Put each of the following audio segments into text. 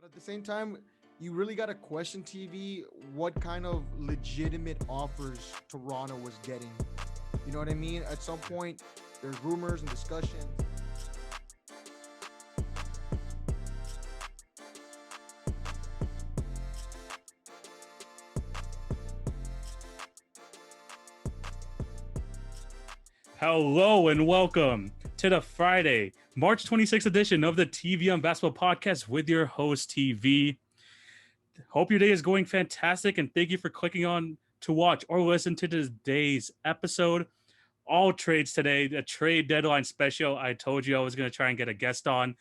at the same time, you really got to question TV what kind of legitimate offers Toronto was getting. You know what I mean? At some point, there's rumors and discussions. Hello and welcome to the Friday, March 26th edition of the TV on Basketball podcast with your host, TV. Hope your day is going fantastic and thank you for clicking on to watch or listen to today's episode. All trades today, a trade deadline special. I told you I was going to try and get a guest on.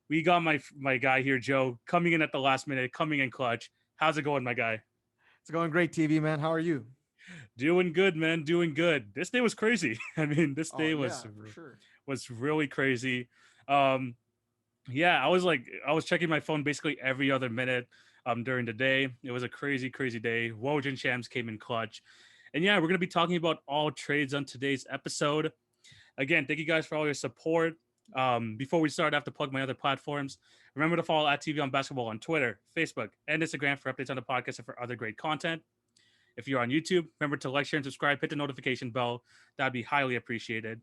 We got my guy here, Joe, coming in at the last minute, coming in clutch. How's it going, my guy? It's going great, TV man. How are you? Doing good, man. Doing good. This day was crazy. I mean, this Oh day yeah, for sure. was really crazy. Um, yeah, I was checking my phone basically every other minute during the day. It was a crazy, crazy day. Woj Shams came in clutch. And yeah, we're gonna be talking about all trades on today's episode. Again, thank you guys for all your support. Before we start, I have to plug my other platforms. Remember to follow at TV on Basketball on Twitter, Facebook, and Instagram for updates on the podcast and for other great content. If you're on YouTube, remember to like, share, and subscribe. Hit the notification bell. That'd be highly appreciated.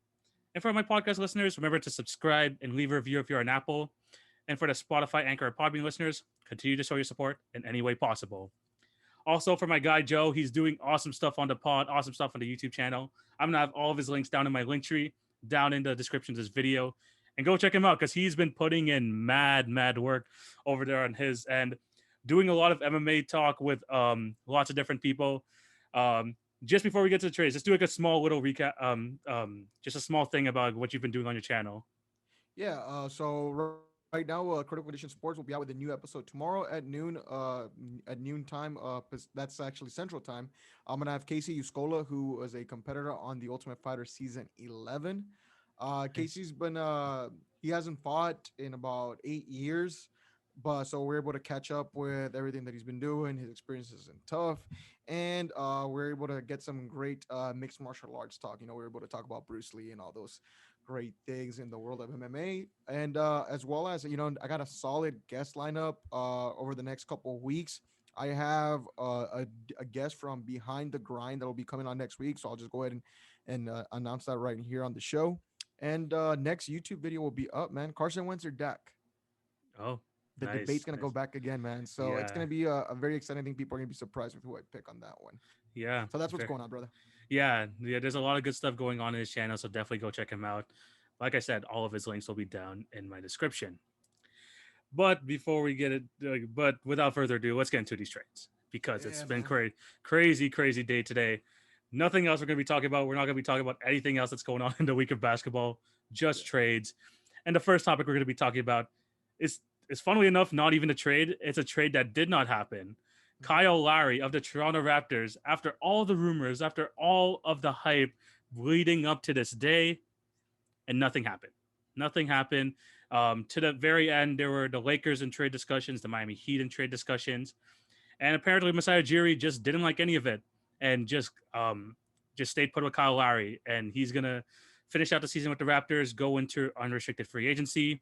And for my podcast listeners, remember to subscribe and leave a review if you're on Apple. And for the Spotify, Anchor, and Podbean listeners, continue to show your support in any way possible. Also, for my guy Joe, he's doing awesome stuff on the pod, awesome stuff on the YouTube channel. I'm going to have all of his links down in my link tree, down in the description of this video. And go check him out because he's been putting in mad work over there on his end, doing a lot of MMA talk with lots of different people. Just before we get to the trades, let's do like a small little recap, just a small thing about what you've been doing on your channel. Yeah. Right now, Critical Condition Sports will be out with a new episode tomorrow at noon. At noon time. That's actually Central Time. I'm gonna have Casey Uscola, who is a competitor on the Ultimate Fighter Season 11. Casey's been he hasn't fought in about 8 years, but so we're able to catch up with everything that he's been doing, his experiences in tough, and we're able to get some great mixed martial arts talk. We're able to talk about Bruce Lee and all those great things in the world of MMA, and as well as I got a solid guest lineup over the next couple of weeks. I have a guest from Behind the Grind that will be coming on next week, so I'll just go ahead and announce that right here on the show. And next YouTube video will be up, man. Carson Wentz or Dak? Oh, The debate's nice, gonna go nice. back again, man. So it's Yeah, gonna be a very exciting thing. People are gonna be surprised with who I pick on that one. yeah, So that's what's fair. going on, brother. Yeah. There's a lot of good stuff going on in his channel, so definitely go check him out. Like I said, all of his links will be down in my description. But before we get it, but without further ado, let's get into these trades because it's Yeah, been man. crazy day today. Nothing else we're going to be talking about. We're not going to be talking about anything else that's going on in the week of basketball, Yeah. just trades. And the first topic we're going to be talking about is funnily enough not even a trade. It's a trade that did not happen. Mhm. Kyle Lowry of the Toronto Raptors, after all the rumors, after all of the hype leading up to this day, and nothing happened. Nothing happened. To the very end, there were the Lakers in trade discussions, the Miami Heat in trade discussions, and apparently Masai Ujiri just didn't like any of it and just stayed put with Kyle Lowry, and he's gonna finish out the season with the Raptors, go into unrestricted free agency.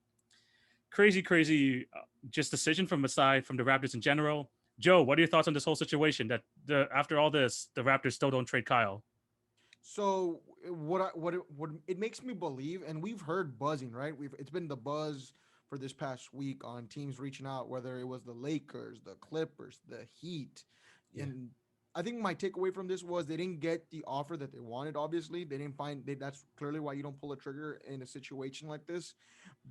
Crazy, just decision from Masai from the Raptors in general. Joe, what are your thoughts on this whole situation? That after all this, the Raptors still don't trade Kyle. So what it makes me believe, and we've heard buzzing, right? It's been the buzz for this past week on teams reaching out, whether it was the Lakers, the Clippers, the Heat, Yeah, and I think my takeaway from this was they didn't get the offer that they wanted. Obviously, they didn't find that's clearly why you don't pull a trigger in a situation like this.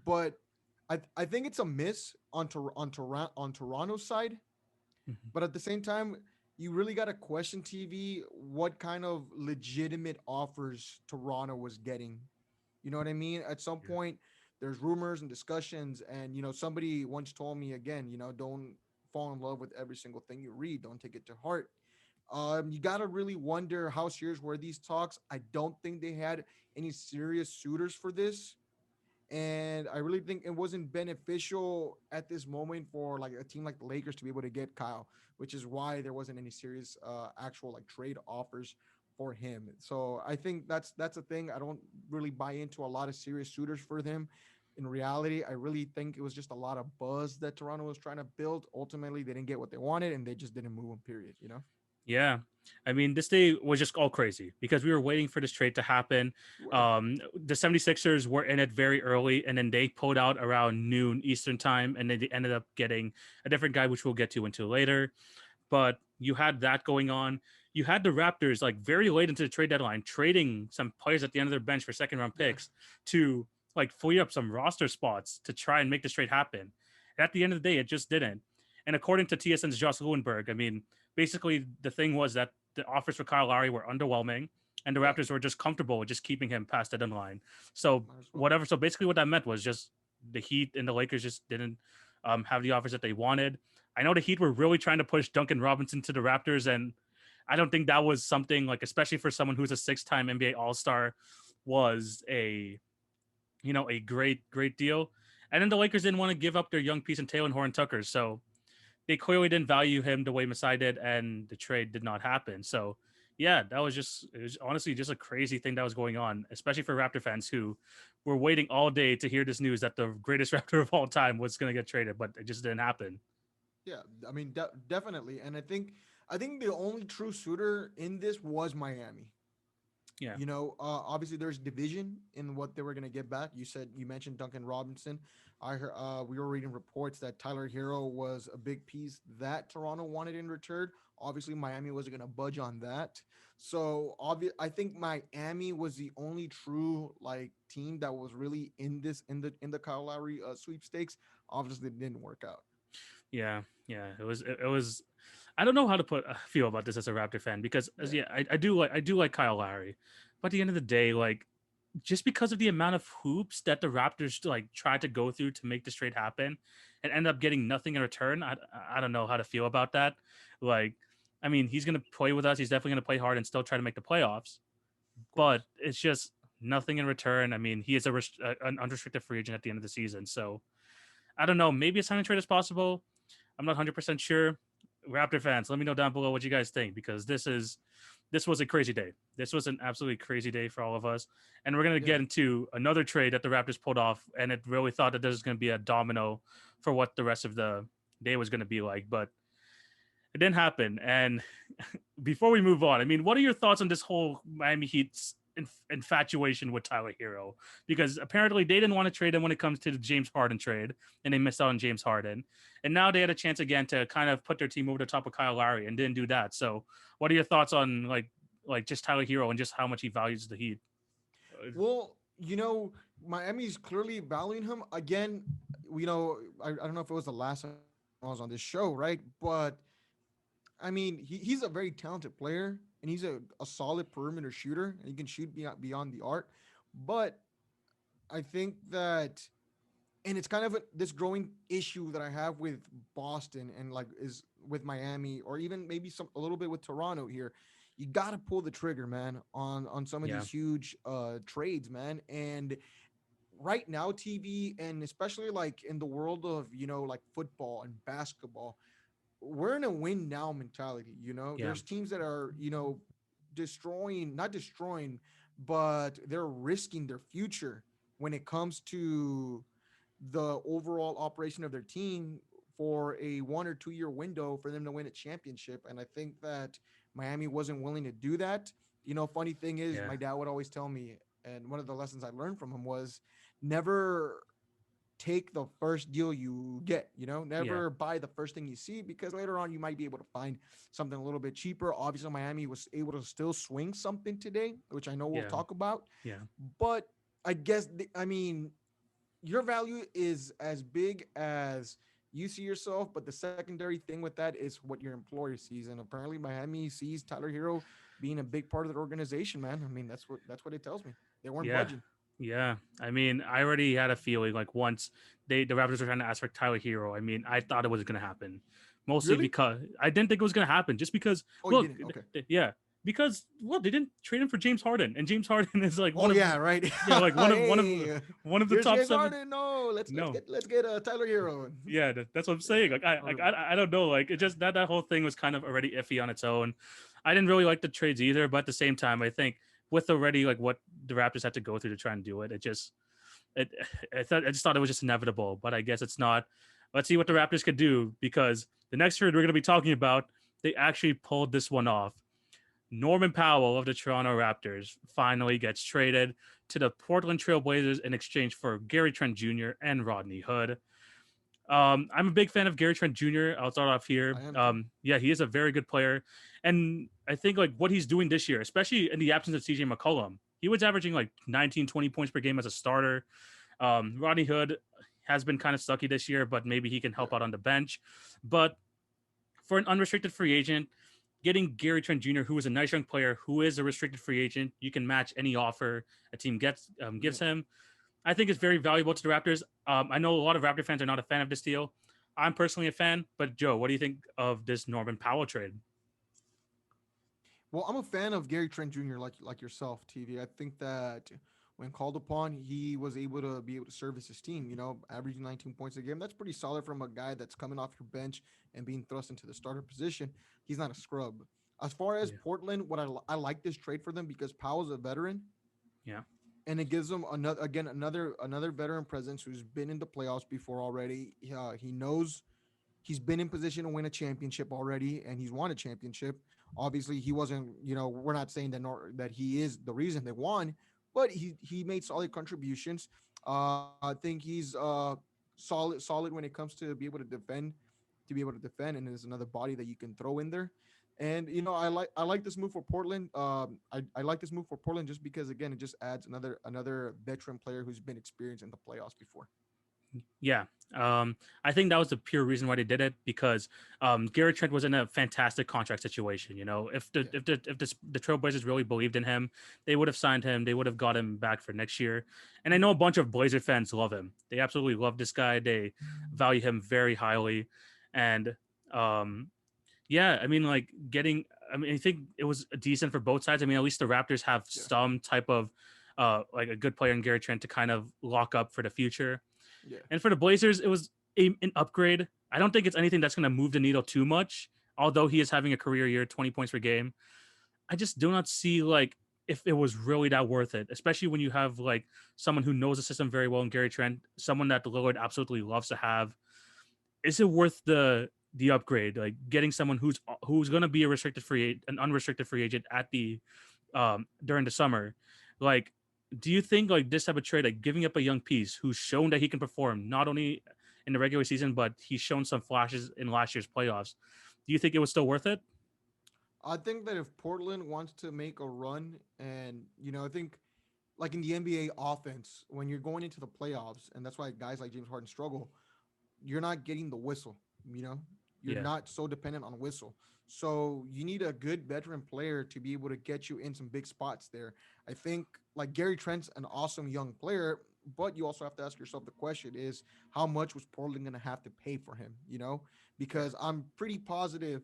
But I think it's a miss on Toronto's side, mm-hmm. but at the same time, you really got to question TV what kind of legitimate offers Toronto was getting. You know what I mean? At some Yeah, point, there's rumors and discussions, and somebody once told me again, don't fall in love with every single thing you read. Don't take it to heart. You got to really wonder how serious were these talks. I don't think they had any serious suitors for this, and I really think it wasn't beneficial at this moment for like a team like the Lakers to be able to get Kyle, which is why there wasn't any serious actual like trade offers for him. So I think that's a thing. I don't really buy into a lot of serious suitors for them. in reality, I really think it was just a lot of buzz that Toronto was trying to build. Ultimately, they didn't get what they wanted, and they just didn't move them. Period. You know. Yeah. I mean, this day was just all crazy because we were waiting for this trade to happen. Were. The 76ers were in it very early, and then they pulled out around noon Eastern time, and then they ended up getting a different guy, which we'll get to into later. But you had that going on. You had the Raptors like very late into the trade deadline trading some players at the end of their bench for second round Yeah. picks to like free up some roster spots to try and make this trade happen. And at the end of the day, it just didn't. And according to TSN's Josh Lewenberg, I mean, basically the thing was that the offers for Kyle Lowry were underwhelming, and the Yeah. Raptors were just comfortable with just keeping him past the deadline. So Might as well. whatever. So basically, what that meant was just the Heat and the Lakers just didn't have the offers that they wanted. I know the Heat were really trying to push Duncan Robinson to the Raptors, and I don't think that was something like, especially for someone who's a six-time NBA All-Star, was a a great deal. And then the Lakers didn't want to give up their young piece in Taylor Horn Tucker, so they clearly didn't value him the way Masai did, and the trade did not happen. So yeah, it was honestly just a crazy thing that was going on, especially for Raptor fans who were waiting all day to hear this news that the greatest Raptor of all time was going to get traded, but it just didn't happen. Yeah, I mean, definitely, and I think the only true suitor in this was Miami. Yeah, Obviously there's division in what they were going to get back. You mentioned Duncan Robinson. I heard we were reading reports that Tyler Hero was a big piece that Toronto wanted in return. Obviously, Miami wasn't going to budge on that. So I think Miami was the only true like team that was really in this in the Kyle Lowry sweepstakes. Obviously, it didn't work out. yeah. It was. I don't know how to feel about this as a Raptor fan because as Yeah, yeah, I do like Kyle Lowry, but at the end of the day, like just because of the amount of hoops that the Raptors like tried to go through to make this trade happen and end up getting nothing in return, I don't know how to feel about that. Like, I mean, he's gonna play with us. He's definitely gonna play hard and still try to make the playoffs, of but course. it's just nothing in return. I mean, he is an unrestricted free agent at the end of the season, so I don't know. Maybe a signing trade is possible. I'm not 100% sure. Raptor fans, let me know down below what you guys think because this was a crazy day. This was an absolutely crazy day for all of us. And we're going to Yeah. get into another trade that the Raptors pulled off. And it really thought that this was going to be a domino for what the rest of the day was going to be like. But it didn't happen. And before we move on, I mean, what are your thoughts on this whole Miami Heat's infatuation with Tyler Hero? Because apparently they didn't want to trade him when it comes to the James Harden trade, and they missed out on James Harden. And now they had a chance again to kind of put their team over the top of Kyle Lowry and didn't do that. So, what are your thoughts on like just Tyler Hero and just how much he values the Heat? Well, Miami's clearly valuing him again. I don't know if it was the last time I was on this show, right? But I mean, he's a very talented player and he's a solid perimeter shooter and he can shoot beyond the arc. But I think that, and it's kind of this growing issue that I have with Boston and like is with Miami or even maybe a little bit with Toronto here. You got to pull the trigger, man, on some of Yeah, these huge trades, man. And right now, TV and especially like in the world of like football and basketball, we're in a win now mentality. yeah, There's teams that are not destroying, but they're risking their future when it comes to the overall operation of their team for a 1 or 2 year window for them to win a championship. And I think that Miami wasn't willing to do that. Funny thing is, yeah, my dad would always tell me, and one of the lessons I learned from him was never take the first deal you get, yeah, never buy the first thing you see because later on you might be able to find something a little bit cheaper. Obviously, Miami was able to still swing something today, which I know we'll yeah, talk about. yeah, But I guess, I mean, your value is as big as you see yourself, but the secondary thing with that is what your employer sees. And apparently Miami sees Tyler Hero being a big part of their organization, man. I mean, that's what it tells me. They weren't yeah. budging. Yeah, I mean, I already had a feeling like once the Raptors were trying to ask for Tyler Hero. I mean, I thought it was going to happen, mostly Really? because I didn't think it was going to happen. Just because, Oh, you look, didn't? Okay. yeah, because look, they didn't trade him for James Harden, and James Harden is like Oh one of yeah, right. yeah, like Hey, one of the here's top James seven. Harden. No, No, let's get Tyler Hero. yeah, that's what I'm saying. Yeah, Like I like horrible. I don't know. Like it just that whole thing was kind of already iffy on its own. I didn't really like the trades either, but at the same time, I think with already like what the Raptors had to go through to try and do it, it just it, I just thought it was just inevitable, but I guess it's not. Let's see what the Raptors could do, because the next trade we're going to be talking about, they actually pulled this one off. Norman Powell of the Toronto Raptors finally gets traded to the Portland Trail Blazers in exchange for Gary Trent Jr. and Rodney Hood. I'm a big fan of Gary Trent Jr. I'll start off here. I am too. Yeah, he is a very good player, and I think like what he's doing this year, especially in the absence of CJ McCollum, he was averaging like 19, 20 points per game as a starter. Rodney Hood has been kind of sucky this year, but maybe he can Yeah. help out on the bench. But for an unrestricted free agent, getting Gary Trent Jr., who is a nice young player, who is a restricted free agent, you can match any offer a team gives Yeah. him. I think it's very valuable to the Raptors. I know a lot of Raptor fans are not a fan of this deal. I'm personally a fan, but Joe, what do you think of this Norman Powell trade? Well, I'm a fan of Gary Trent Jr. like yourself, TV. I think that when called upon, he was able to service his team. You know, averaging 19 points a game. That's pretty solid from a guy that's coming off your bench and being thrust into the starter position. He's not a scrub. As far as Yeah, Portland, I like this trade for them because Powell's a veteran, yeah, and it gives them another veteran presence who's been in the playoffs before already. He knows he's been in position to win a championship already, and he's won a championship. Obviously, he wasn't. We're not saying that he is the reason they won, but he made solid contributions. I think he's solid when it comes to be able to defend, and there's another body that you can throw in there. And I like this move for Portland. I like this move for Portland just because again it just adds another veteran player who's been experienced in the playoffs before. yeah. I think that was the pure reason why they did it, because Gary Trent was in a fantastic contract situation. You know, Yeah, if the Trailblazers really believed in him, they would have signed him. They would have got him back for next year. And I know a bunch of Blazer fans love him. They absolutely love this guy. They value him very highly, and um, yeah, I mean, like getting. I mean, I think it was decent for both sides. I mean, at least the Raptors have yeah, some type of like a good player in Gary Trent to kind of lock up for the future. yeah. And for the Blazers, it was an upgrade. I don't think it's anything that's going to move the needle too much. Although he is having a career year, 20 points per game, I just do not see like if it was really that worth it, especially when you have like someone who knows the system very well in Gary Trent, someone that the Lillard absolutely loves to have. Is it worth the upgrade? Like getting someone who's going to be an unrestricted free agent at the during the summer, like do you think like this type of trade, like giving up a young piece who's shown that he can perform not only in the regular season but he's shown some flashes in last year's playoffs, do you think it was still worth it? I think that if Portland wants to make a run, and I think like in the NBA offense, when you're going into the playoffs, and that's why guys like James Harden struggle, you're not getting the whistle. You know, you're Yeah, not so dependent on whistle. So you need a good veteran player to be able to get you in some big spots there. I think like Gary Trent's an awesome young player, but you also have to ask yourself the question is how much was Portland going to have to pay for him? yeah, Because I'm pretty positive,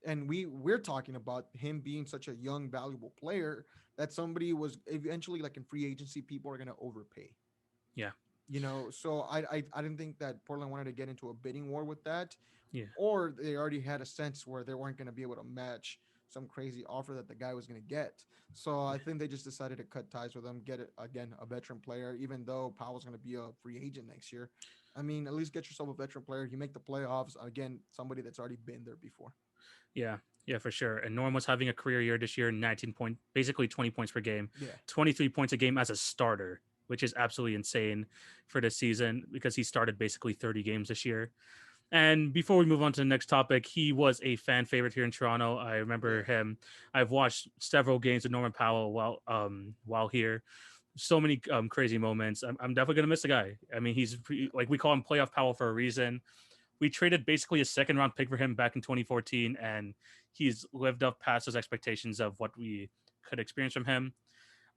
and we're talking about him being such a young valuable player that somebody was eventually like in free agency people are going to overpay. yeah, So I didn't think that Portland wanted to get into a bidding war with that, yeah, or they already had a sense where they weren't going to be able to match some crazy offer that the guy was going to get. So I think they just decided to cut ties with him, get it again a veteran player, even though Powell's going to be a free agent next year. I mean, at least get yourself a veteran player. You make the playoffs again, somebody that's already been there before. yeah, yeah, for sure. And Norm was having a career year this year, basically 20 points per game, Yeah, 23 points a game as a starter, which is absolutely insane for this season because he started basically 30 games this year. And before we move on to the next topic, he was a fan favorite here in Toronto. I remember yeah, him. I've watched several games with Norman Powell while here. So many crazy moments. I'm definitely gonna miss the guy. I mean, yeah, like we call him playoff Powell for a reason. We traded basically a second round pick for him back in 2014, and he's lived up past those expectations of what we could experience from him.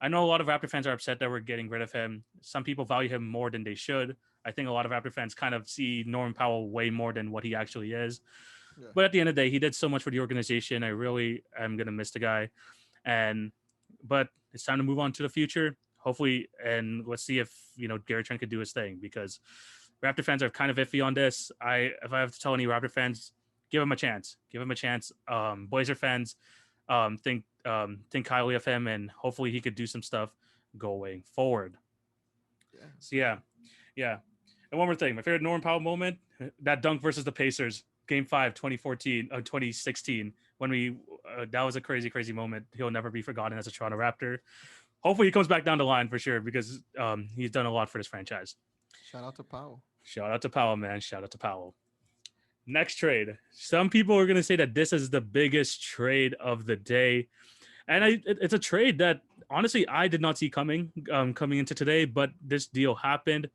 I know a lot of Raptor fans are upset that we're getting rid of him. Some people value him more than they should. I think a lot of Raptor fans kind of see Norman Powell way more than what he actually is. yeah. But at the end of the day, he did so much for the organization. I really am gonna miss the guy. And but it's time to move on to the future. Hopefully, and let's see if Gary Trent could do his thing, because Raptor fans are kind of iffy on this. If I have to tell any Raptor fans, give him a chance. Give him a chance. Blazer fans, think highly of him, and hopefully he could do some stuff going forward. Yeah, So for yeah, sure. yeah. And one more thing, my favorite Norman Powell moment, that dunk versus the Pacers, Game 5, 2014, 2016, when we that was a crazy, crazy moment. He'll never be forgotten as a Toronto Raptor. Hopefully, he comes back down the line for sure because he's done a lot for this franchise. Shout out to Powell. Shout out to Powell, man. Shout out to Powell. Next trade. Some people are going to say that this is the biggest trade of the day. And it's a trade that honestly I did not see coming into today, but this deal happened.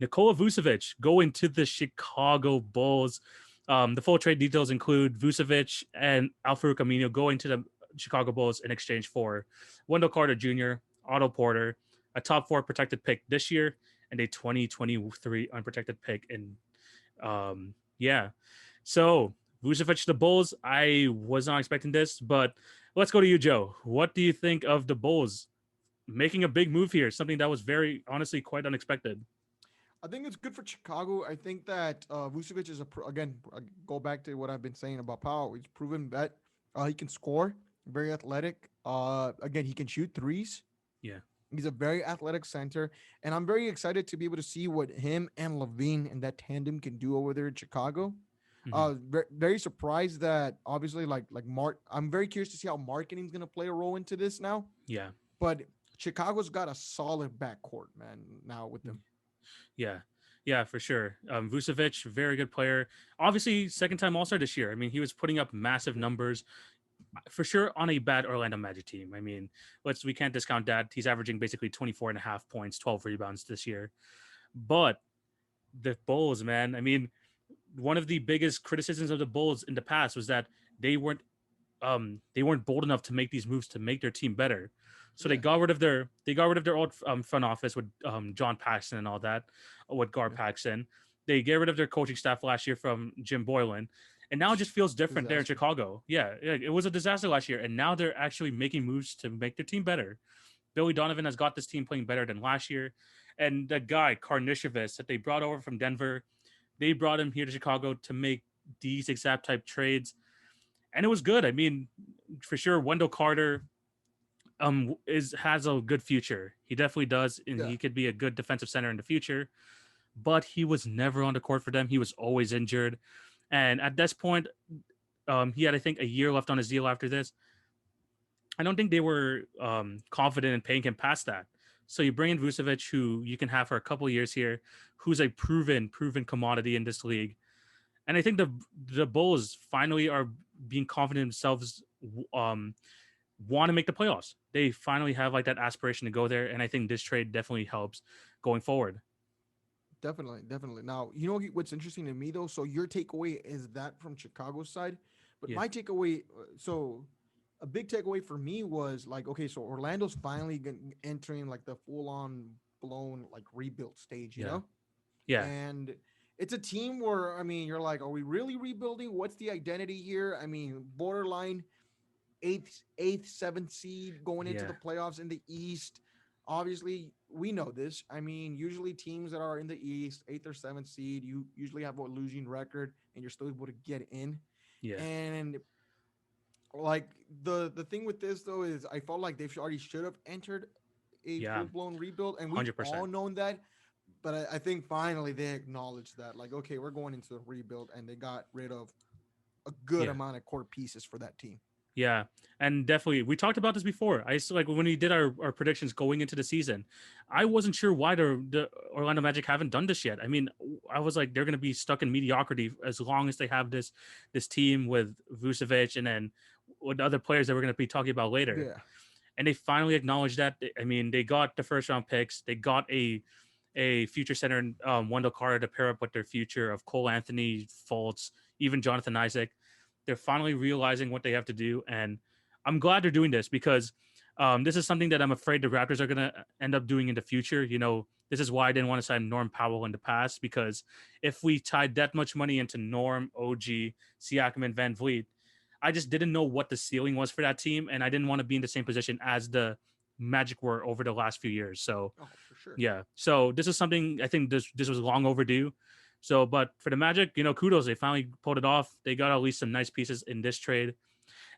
Nikola Vucevic going to the Chicago Bulls. The full trade details include Vucevic and Al-Farouq Aminu going to the Chicago Bulls in exchange for Wendell Carter Jr., Otto Porter, a top 4 protected pick this year, and a 2023 unprotected pick. And yeah, so Vucevic to the Bulls. I was not expecting this, but let's go to you, Joe. What do you think of the Bulls making a big move here? Something that was very honestly quite unexpected. I think it's good for Chicago. I think that Vucevic is again. I go back to what I've been saying about Powell. He's proven that he can score, very athletic. Again, he can shoot threes. Yeah. He's a very athletic center, and I'm very excited to be able to see what him and Levine and that tandem can do over there in Chicago. Mm-hmm. Very surprised that obviously like Mark. I'm very curious to see how marketing is going to play a role into this now. Yeah. But Chicago's got a solid backcourt, man. Now with them. Yeah. Yeah, for sure. Vucevic, very good player. Obviously, second time All Star this year. I mean, he was putting up massive numbers for sure on a bad Orlando Magic team. I mean, we can't discount that. He's averaging basically 24 and a half points, 12 rebounds this year. But the Bulls, man, I mean, one of the biggest criticisms of the Bulls in the past was that they weren't they weren't bold enough to make these moves to make their team better. So Yeah, they got rid of their old front office with John Paxson and all that, with Gar yeah. Paxson. They get rid of their coaching staff last year from Jim Boylan, and now it just feels different there in Disaster. Chicago. Yeah, it was a disaster last year, and now they're actually making moves to make their team better. Billy Donovan has got this team playing better than last year, and the guy Karnisovas that they brought over from Denver, they brought him here to Chicago to make these exact type trades, and it was good. I mean, for sure, Wendell Carter is has a good future. He definitely does, and Yeah. he could be a good defensive center in the future. But he was never on the court for them. He was always injured, and at this point, he had I think a year left on his deal after this. I don't think they were confident in paying him past that. So you bring in Vucevic, who you can have for a couple of years here, who's a proven commodity in this league. And I think the Bulls finally are being confident in themselves, um, want to make the playoffs. They finally have like that aspiration to go there, and I think this trade definitely helps going forward. Definitely, definitely. Now, you know what's interesting to me though. So your takeaway is that from Chicago's side, but Yeah, my takeaway. So a big takeaway for me was like, okay, so Orlando's finally entering like the full on blown like rebuild stage, you yeah, know, yeah, and it's a team where I mean, you're like, are we really rebuilding? What's the identity here? I mean, borderline eighth, seventh seed going into yeah, the playoffs in the East. Obviously, we know this. I mean, usually teams that are in the East, eighth or seventh seed, you usually have a losing record, and you're still able to get in. yeah, And like the thing with this though is, I felt like they already should have entered a yeah, full blown rebuild, and we've all 100%. known that. But I think finally they acknowledged that, like, okay, we're going into the rebuild, and they got rid of a good Yeah. amount of core pieces for that team. Yeah, and definitely we talked about this before. I used to like when we did our predictions going into the season. I wasn't sure why the Orlando Magic haven't done this yet. I mean, I was like they're going to be stuck in mediocrity as long as they have this team with Vucevic and then with other players that we're going to be talking about later. Yeah. And they finally acknowledged that. I mean, they got the first round picks. They got a future center, Wendell Carter, to pair up with their future of Cole Anthony, Fultz, even Jonathan Isaac. They're finally realizing what they have to do, and I'm glad they're doing this because this is something that I'm afraid the Raptors are going to end up doing in the future. You know, this is why I didn't want to sign Norm Powell in the past, because if we tied that much money into Norm, OG, Siakam, and Van Vliet, I just didn't know what the ceiling was for that team, and I didn't want to be in the same position as the Magic were over the last few years. So Oh, for sure. yeah. So this is something I think this was long overdue. So, but for the Magic, you know, kudos. They finally pulled it off. They got at least some nice pieces in this trade.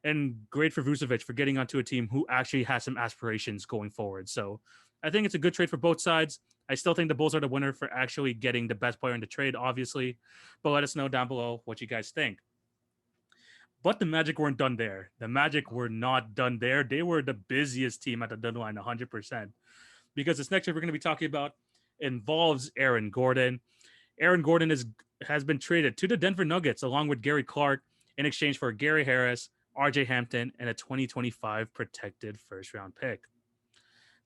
And great for Vucevic for getting onto a team who actually has some aspirations going forward. So I think it's a good trade for both sides. I still think the Bulls are the winner for actually getting the best player in the trade, obviously. But let us know down below what you guys think. But the Magic weren't done there. The Magic were not done there. They were the busiest team at the deadline, 100%. Because this next trade we're going to be talking about involves Aaron Gordon. Aaron Gordon has been traded to the Denver Nuggets along with Gary Clark in exchange for Gary Harris, RJ Hampton, and a 2025 protected first round pick.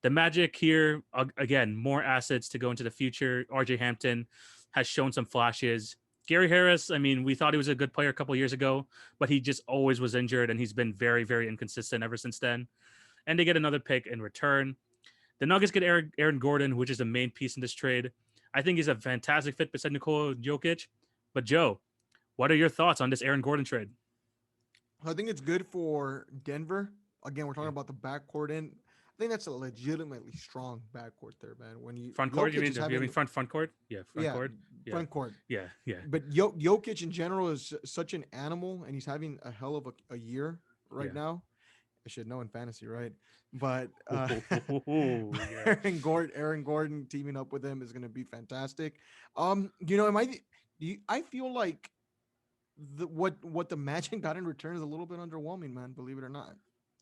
The Magic here, again, more assets to go into the future. RJ Hampton has shown some flashes. Gary Harris, I mean, we thought he was a good player a couple years ago, but he just always was injured, and he's been very, very inconsistent ever since then. And they get another pick in return. The Nuggets get Aaron Gordon, which is the main piece in this trade. I think he's a fantastic fit beside Nikola Jokic. But Joe, what are your thoughts on this Aaron Gordon trade? I think it's good for Denver. Again, we're talking about the backcourt, and I think that's a legitimately strong backcourt there, man. When Front court? You mean front court? Yeah, front court. Yeah. Front court. Yeah, yeah. But Jokic in general is such an animal, and he's having a hell of a year right now. I should know in fantasy, right? But yeah. Aaron Gordon teaming up with him is going to be fantastic. I feel like what the Magic got in return is a little bit underwhelming, man. Believe it or not.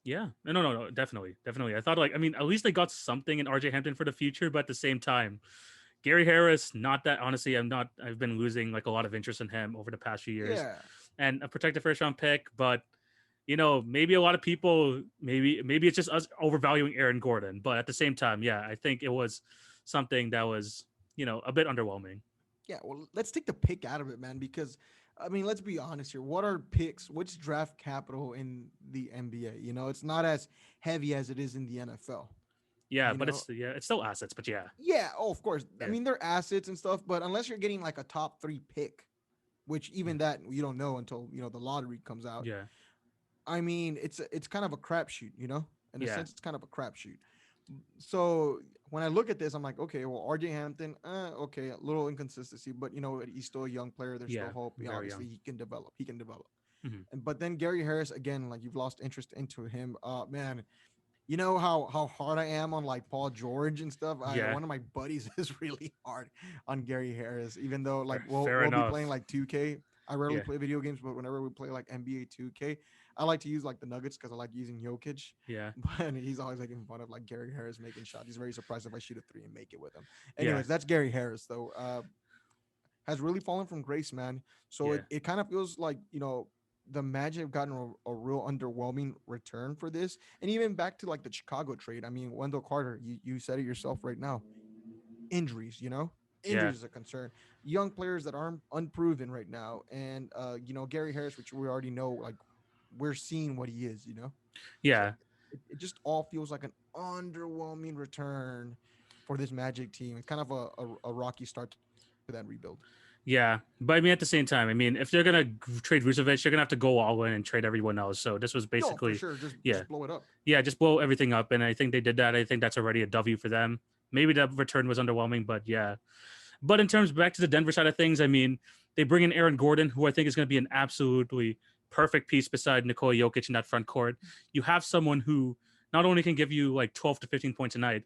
Yeah, no, definitely. I thought I mean, at least they got something in RJ Hampton for the future, but at the same time, Gary Harris, not that honestly, I've been losing like a lot of interest in him over the past few years. Yeah. And a protected first round pick, but maybe a lot of people, maybe it's just us overvaluing Aaron Gordon, but at the same time, yeah, I think it was something that was, a bit underwhelming. Yeah, well, let's take the pick out of it, man, because I mean, let's be honest here. What are picks? What's draft capital in the NBA? It's not as heavy as it is in the NFL. Yeah, but it's still assets, but yeah. Yeah, oh, of course. Yeah. I mean, they're assets and stuff, but unless you're getting like a top 3 pick, which even that you don't know until the lottery comes out. Yeah. I mean, it's kind of a crapshoot, In a Yeah. sense, it's kind of a crapshoot. So when I look at this, I'm like, okay, well, RJ Hampton, okay, a little inconsistency, but he's still a young player. There's still hope. Obviously, young. he can develop. Mhm. But then Gary Harris, again, like you've lost interest into him. Man, you know how hard I am on like Paul George and stuff. Yeah. One of my buddies is really hard on Gary Harris, even though like Fair we'll be enough. playing like 2K. I rarely Yeah. play video games, but whenever we play like NBA 2K, I like to use like the Nuggets because I like using Jokic. Yeah. But he's always making fun of like Gary Harris making shots. He's very surprised if I shoot a 3 and make it with him. Anyways, that's Gary Harris though. Has really fallen from grace, man. So it kind of feels like the Magic have gotten a real underwhelming return for this. And even back to like the Chicago trade. I mean, Wendell Carter, you said it yourself right now. Injuries, injuries is a concern. Young players that aren't unproven right now. And Gary Harris, which we already know, like we're seeing what he is, Yeah. So it just all feels like an underwhelming return for this Magic team. It's kind of a rocky start to that rebuild. Yeah, but I mean, at the same time, I mean, if they're gonna trade Vucevic, they're gonna have to go all in and trade everyone else. So this was basically, for sure, just blow it up. Yeah, just blow everything up, and I think they did that. I think that's already a W for them. Maybe the return was underwhelming, but yeah. But in terms back to the Denver side of things, I mean, they bring in Aaron Gordon, who I think is going to be an absolutely perfect piece beside Nikola Jokic in that front court. You have someone who not only can give you like 12 to 15 points a night,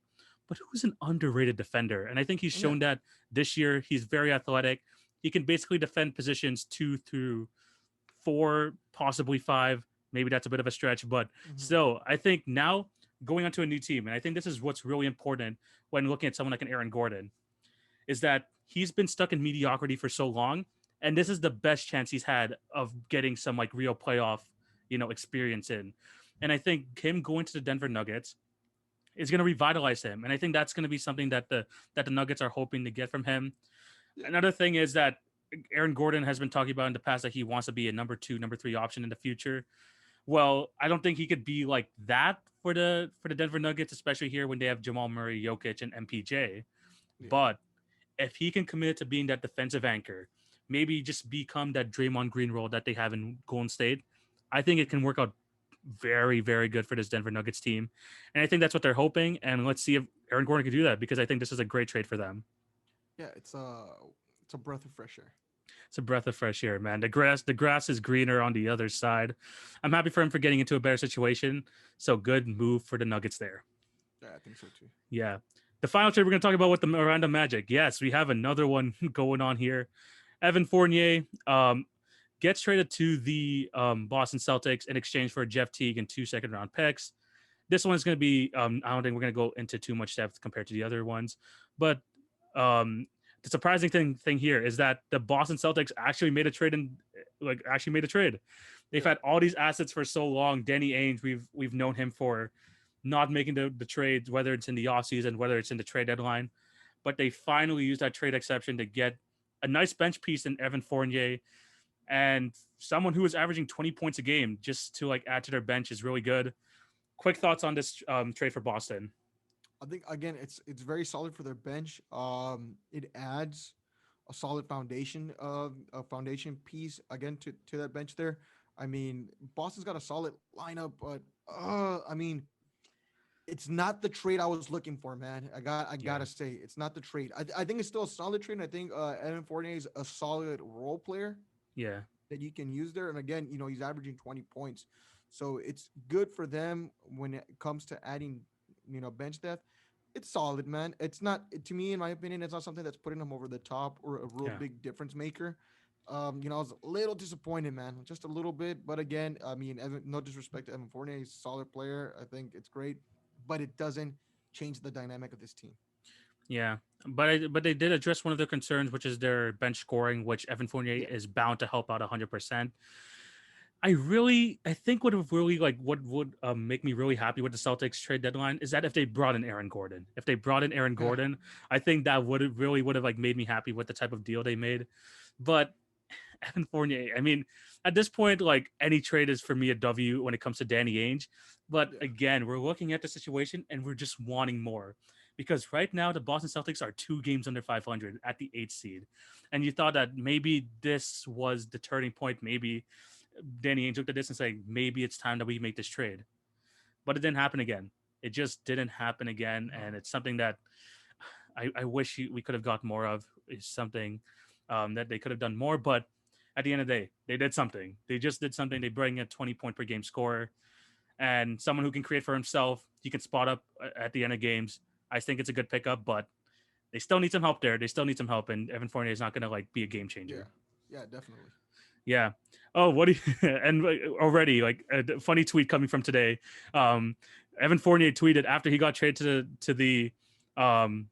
but who's an underrated defender, and I think he's shown that this year. He's very athletic. He can basically defend positions 2 through 4, possibly 5. Maybe that's a bit of a stretch, but still, I think now going onto a new team, and I think this is what's really important when looking at someone like an Aaron Gordon, is that he's been stuck in mediocrity for so long, and this is the best chance he's had of getting some like real playoff, experience in. And I think him going to the Denver Nuggets is going to revitalize him, and I think that's going to be something that the Nuggets are hoping to get from him. Another thing is that Aaron Gordon has been talking about in the past that he wants to be a number 2, number 3 option in the future. Well, I don't think he could be like that for the Denver Nuggets, especially here when they have Jamal Murray, Jokic, and MPJ. Yeah. But if he can commit to being that defensive anchor, maybe just become that Draymond Green role that they have in Golden State, I think it can work out very, very good for this Denver Nuggets team. And I think that's what they're hoping. And let's see if Aaron Gordon can do that, because I think this is a great trade for them. Yeah, it's a breath of fresh air. It's a breath of fresh air, man. The grass is greener on the other side. I'm happy for him for getting into a better situation. So good move for the Nuggets there. Yeah, I think so too. Yeah. The final trade we're going to talk about with the Miranda Magic. Yes, we have another one going on here. Evan Fournier gets traded to the Boston Celtics in exchange for Jeff Teague and 2 second-round picks. This one is going to be, I don't think we're going to go into too much depth compared to the other ones. But um, the surprising thing here is that the Boston Celtics actually made a trade They've Yeah. had all these assets for so long. Danny Ainge, we've known him for not making the trades, whether it's in the offseason, whether it's in the trade deadline. But they finally used that trade exception to get a nice bench piece in Evan Fournier, and someone who is averaging 20 points a game just to like add to their bench is really good. Quick thoughts on this trade for Boston? I think again, it's very solid for their bench. It adds a solid foundation of a foundation piece again to that bench there. I mean, Boston's got a solid lineup, but I mean, it's not the trade I was looking for, man. I Yeah, gotta say, it's not the trade. I think it's still a solid trade. And I think Evan Fournier is a solid role player yeah, that you can use there. And again, he's averaging 20 points. So it's good for them when it comes to adding, bench depth. It's solid, man. It's not, to me, in my opinion, it's not something that's putting them over the top or a real yeah. big difference maker. I was a little disappointed, man, just a little bit. But again, I mean, no disrespect to Evan Fournier, he's a solid player. I think it's great, but it doesn't change the dynamic of this team. Yeah, but they did address one of their concerns, which is their bench scoring, which Evan Fournier Yeah, is bound to help out 100%. I think what would really like what would make me really happy with the Celtics trade deadline is that if they brought in Aaron Gordon, yeah, I think that would have like made me happy with the type of deal they made. But Evan Fournier, I mean, at this point, like any trade is for me a W when it comes to Danny Ainge. But yeah, again, we're looking at the situation and we're just wanting more. Because right now the Boston Celtics are 2 games under 500 at the 8th seed. And you thought that maybe this was the turning point. Maybe Danny Ainge looked at this and said, maybe it's time that we make this trade. But it didn't happen again. It just didn't happen again. no, And it's something that I wish we could have got more of. Is something that they could have done more. But at the end of the day, they did something. They just did something. They bring a 20-point per game scorer and someone who can create for himself. He can spot up at the end of games. I think it's a good pickup, but they still need some help there. They still need some help, and Evan Fournier is not going to like be a game yeah, changer. yeah, definitely. Yeah. Oh, what do you, and already like a funny tweet coming from today. Um, Evan Fournier tweeted after he got traded um,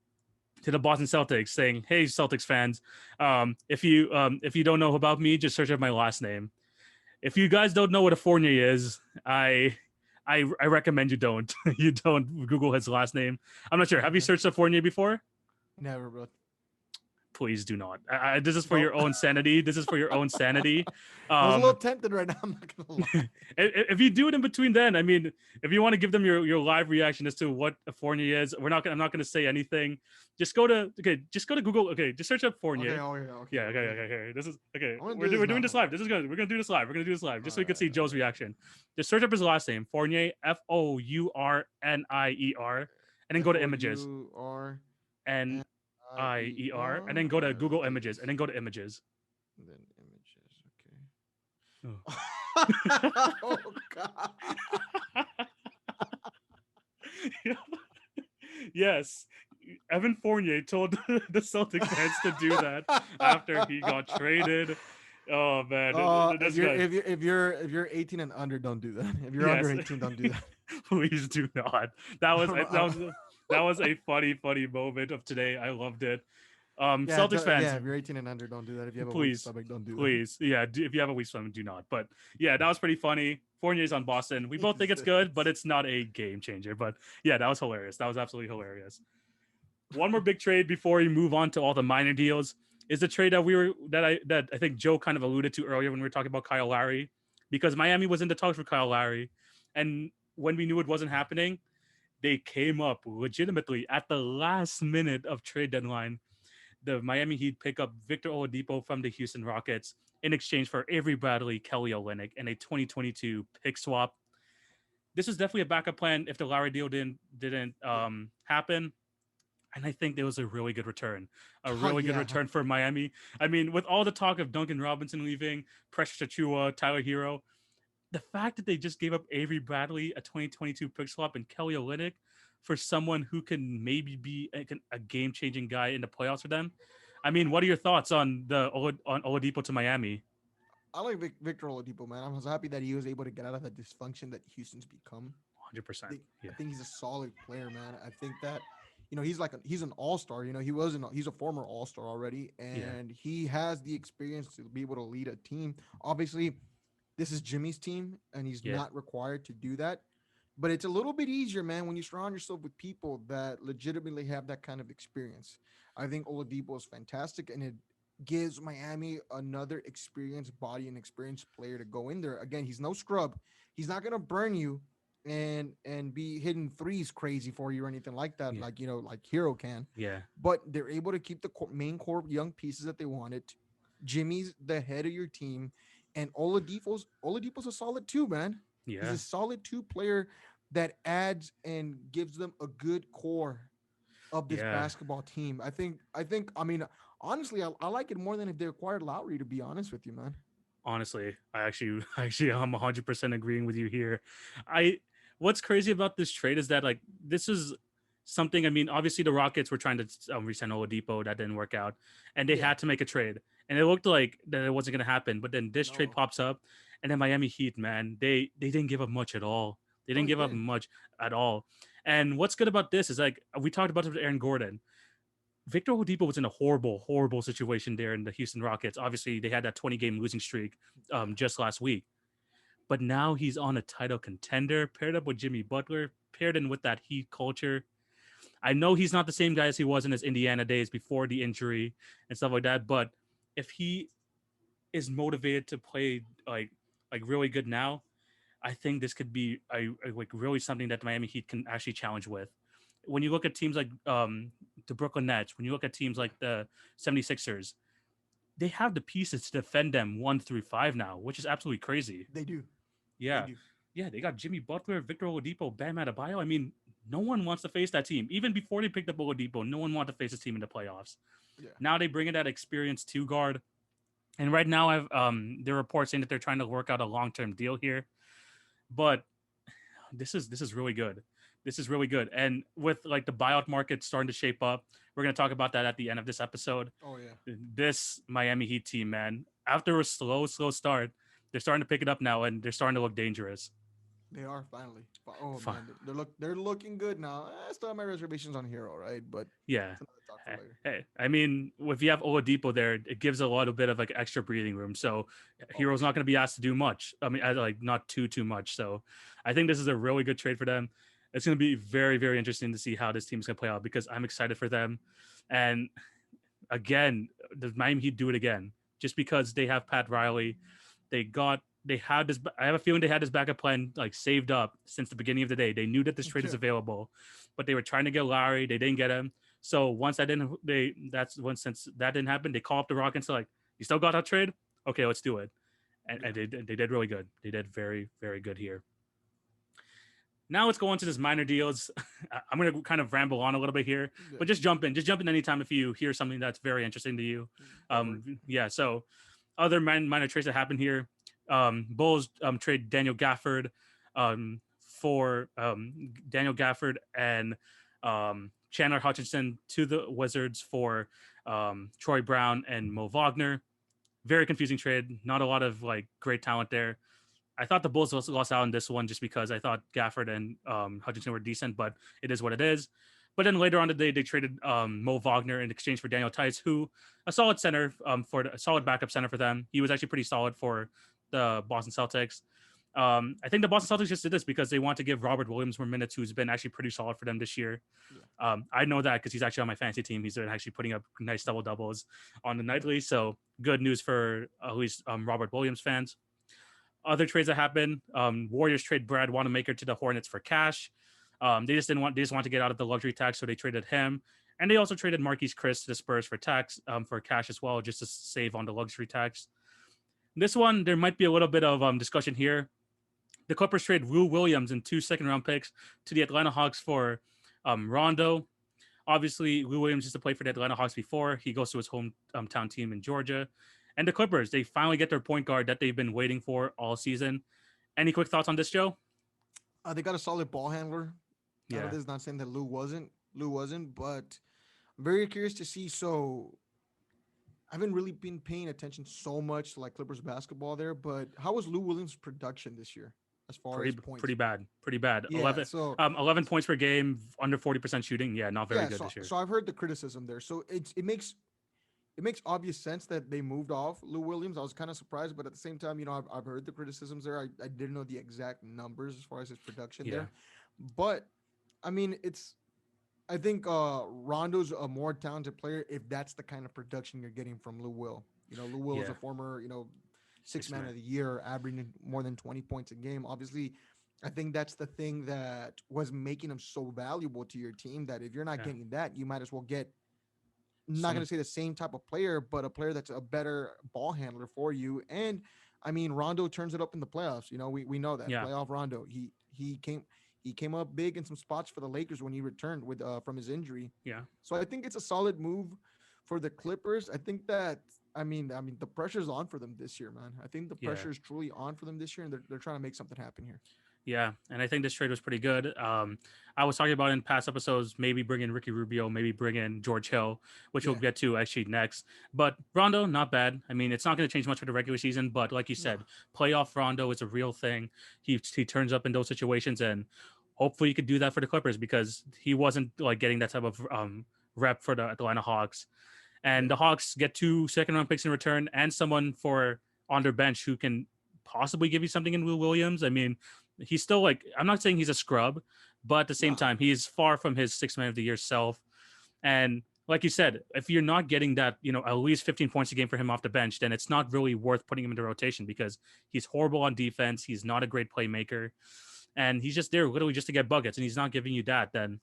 to the Boston Celtics, saying, "Hey, Celtics fans, if you don't know about me, just search up my last name. If you guys don't know what a Fournier is, I recommend you don't you don't Google his last name. I'm not sure. Have you searched up Fournier before? Never, bro. Please do not. This is for No, your own sanity. This is for your own sanity. I was a little Um, tempted right now. I'm not gonna lie. if you do it in between, then I mean, if you want to give them your live reaction as to what a Fournier is, I'm not gonna say anything. Just go to Google. Okay, just search up Okay, Fournier. okay, okay, Yeah, okay, okay. okay, okay. This is okay. I'm gonna do this We're now. doing this live. This is good. We're gonna do this live. We're gonna do this live, just All so you can right, see all Joe's right. reaction. Just search up his last name, Fournier, Fournier, and then go to images, Four Nier, and R. then All go to right, let's Google do Images, this. and then go to images. And then images. Oh. Okay. Oh God. Yes, Evan Fournier told the Celtic fans to do that after he got traded. Oh man, If this you're guy. if you're if you're if you're 18 and under, don't do that. If you're Yes, under 18, don't do that. please do not. That I was don't know. that was that was a funny moment of today. I loved it. Yeah, Celtics fans, yeah. If you're 18 and under, don't do that. If you have a weak please, stomach, don't do that. yeah. If you have a weak stomach, do not. But yeah, that was pretty funny. Fournier's on Boston. We both think it's good, but Jesus. it's not a game changer. But yeah, that was hilarious. That was absolutely hilarious. One more big trade before we move on to all the minor deals is the trade that I think Joe kind of alluded to earlier when we were talking about Kyle Lowry, because Miami was in the talks for Kyle Lowry, and when we knew it wasn't happening, they came up legitimately at the last minute of trade deadline. The Miami Heat pick up Victor Oladipo from the Houston Rockets in exchange for Avery Bradley, Kelly Olynyk, and a 2022 pick swap. This is definitely a backup plan if the Lowry deal didn't Yeah. happen. And I think there was a Oh really good yeah. return for Miami. I mean, with all the talk of Duncan Robinson leaving, Precious Achua, Tyler Hero, the fact that they just gave up Avery Bradley, a 2022 pick swap, and Kelly Olynyk, for someone who can maybe be a game changing guy in the playoffs for them. I mean, what are your thoughts on on Oladipo to Miami? I like Victor Oladipo, man. I was happy that he was able to get out of the dysfunction that Houston's become. 100%. I Yeah. think he's a solid player, man. I think that he's he's an all star. He's a former all star already, Yeah. and he has the experience to be able to lead a team. Obviously, this is Jimmy's team, and he's Yeah. not required to do that. But it's a little bit easier, man, when you surround yourself with people that legitimately have that kind of experience. I think Oladipo is fantastic, and it gives Miami another experienced body and experienced player to go in there. Again, he's no scrub. He's not gonna burn you and be hitting threes crazy for you or anything like that, Yeah. like Hero can. Yeah. But they're able to keep the main core young pieces that they wanted. Jimmy's the head of your team, and Oladipo's a solid two, man. He's a Yeah. solid two player that adds and gives them a good core of this Yeah. basketball team. I mean, honestly, I like it more than if they acquired Lowry, to be honest with you, man. Honestly, I actually actually I'm 100% agreeing with you here. I What's crazy about this trade is that like this is something. I mean, obviously the Rockets were trying to re-sign Oladipo, that didn't work out, and they Yeah. had to make a trade, and it looked like that it wasn't going to happen. But then this trade No. pops up, and then Miami Heat, man, they didn't give up much at all. They No, didn't he give up didn't. much at all. And what's good about this is like we talked about it with Aaron Gordon. Victor Oladipo was in a horrible, horrible situation there in the Houston Rockets. Obviously, they had that 20-game losing streak Yeah. just last week. But now he's on a title contender, paired up with Jimmy Butler, paired in with that Heat culture. I know he's not the same guy as he was in his Indiana days before the injury and stuff like that. But if he is motivated to play like really good now, I think this could be like really something that the Miami Heat can actually challenge with. When you look at teams like the Brooklyn Nets, when you look at teams Yeah. like the 76ers, they have the pieces to defend them 1 through 5 now, which is absolutely crazy. They do. They Yeah. do. Yeah, they got Jimmy Butler, Victor Oladipo, Bam Adebayo. I mean, no one wants to face that team. Even before they picked up Oladipo, no one wanted to face this team in the playoffs. Yeah. Now they bring in that experienced two guard. And right now I've there are reports saying that they're trying to work out a long-term deal here. But this is really good. This is really good. And with like the buyout market starting to shape up, we're gonna talk about that at the end of this episode. Oh yeah. This Miami Heat team, man, after a slow start, they're starting to pick it up now, and they're starting to look dangerous. They are finally. Oh Fine. man, they're looking good now. I still have my reservations on Hero, right? But Yeah. it's another talk for Hey, later. hey, I mean, if you have Oladipo there, it gives a little bit of like extra breathing room. So Oh, for Hero's not sure. going to be asked to do much. I mean, like not too much. So I think this is a really good trade for them. It's going to be very interesting to see how this team's going to play out because I'm excited for them. And again, the Miami Heat do it again just because they have Pat Riley. They had this. I have a feeling they had this backup plan like saved up since the beginning of the day. They knew that this trade is Yeah. available, but they were trying to get Larry. They didn't get him. So once that didn't, since that didn't happen, they call up the Rockets like, "You still got that trade? Okay, let's do it." And Yeah. they did really good. They did very good here. Now let's go on to this minor deals. I'm gonna kind of ramble on a little bit here, Yeah. but just jump in. Just jump in anytime if you hear something that's very interesting to you. Go for it. Yeah. So other minor trades that happen here. Bulls trade Daniel Gafford for Daniel Gafford and Chandler Hutchinson to the Wizards for Troy Brown and Mo Wagner. Very confusing trade. Not a lot of like great talent there. I thought the Bulls lost out on this one just because I thought Gafford and Hutchinson were decent, but it is what it is. But then later on today, they traded Mo Wagner in exchange for Daniel Tice, who a solid center a solid backup center for them. He was actually pretty solid for the Boston Celtics. I think the Boston Celtics just did this because they want to give Robert Williams more minutes, who's been actually pretty solid for them this year. Yeah. I know that because he's actually on my fantasy team. He's been actually putting up nice double doubles on the nightly. So good news for at least Robert Williams fans. Other trades that happen: Warriors trade Brad Wanamaker to the Hornets for cash. They just didn't want. They just want to get out of the luxury tax, so they traded him. And they also traded Marquise Chris to the Spurs for for cash as well, just to save on the luxury tax. This one, there might be a little bit of discussion here. The Clippers trade Lou Williams and 2 second-round picks to the Atlanta Hawks for Rondo. Obviously, Lou Williams used to play for the Atlanta Hawks before. He goes to his hometown team in Georgia. And the Clippers, they finally get their point guard that they've been waiting for all season. Any quick thoughts on this, Joe? They got a solid ball handler I know Yeah. this is not saying that Lou wasn't, but I'm very curious to see. So I haven't really been paying attention so much to like Clippers basketball there, but how was Lou Williams' production this year as far as Pretty points? bad. Pretty bad. Yeah, so 11 points per game, under 40% shooting. Yeah, not very yeah, good so this year. so I've heard the criticism there. So it makes obvious sense that they moved off Lou Williams. I was kind of surprised, but at the same time, I've heard the criticisms there. I didn't know the exact numbers as far as his production Yeah. there, but I mean, I think Rondo's a more talented player if that's the kind of production you're getting from Lou Will. Lou Will is Yeah. a former, six Six man man. of the year, averaging more than 20 points a game. Obviously, I think that's the thing that was making him so valuable to your team that if you're not Yeah. getting that, you might as well get, not going Some to say the same type of player, but a player that's a better ball handler for you. And I mean, Rondo turns it up in the playoffs. We know that yeah. playoff Rondo. He came up big in some spots for the Lakers when he returned with from his injury. Yeah. So I think it's a solid move for the Clippers. I think that I mean the pressure's on for them this year, man. I think the Yeah. pressure is truly on for them this year, and they're trying to make something happen here. Yeah, and I think this trade was pretty good. I was talking about in past episodes, maybe bring in Ricky Rubio, maybe bring in George Hill, which we'll Yeah, get to actually next. But Rondo, not bad. I mean, it's not going to change much for the regular season, but like you no, said, playoff Rondo is a real thing. He turns up in those situations, and hopefully he could do that for the Clippers because he wasn't like getting that type of rep for the Atlanta Hawks. And yeah, the Hawks get 2 second round picks in return and someone for on their bench who can possibly give you something in Will Williams. I mean, he's still like, I'm not saying he's a scrub, but at the same no, time, he is far from his six man of the year self. And like you said, if you're not getting that, at least 15 points a game for him off the bench, then it's not really worth putting him into rotation because he's horrible on defense. He's not a great playmaker. And he's just there literally just to get buckets and he's not giving you that, then,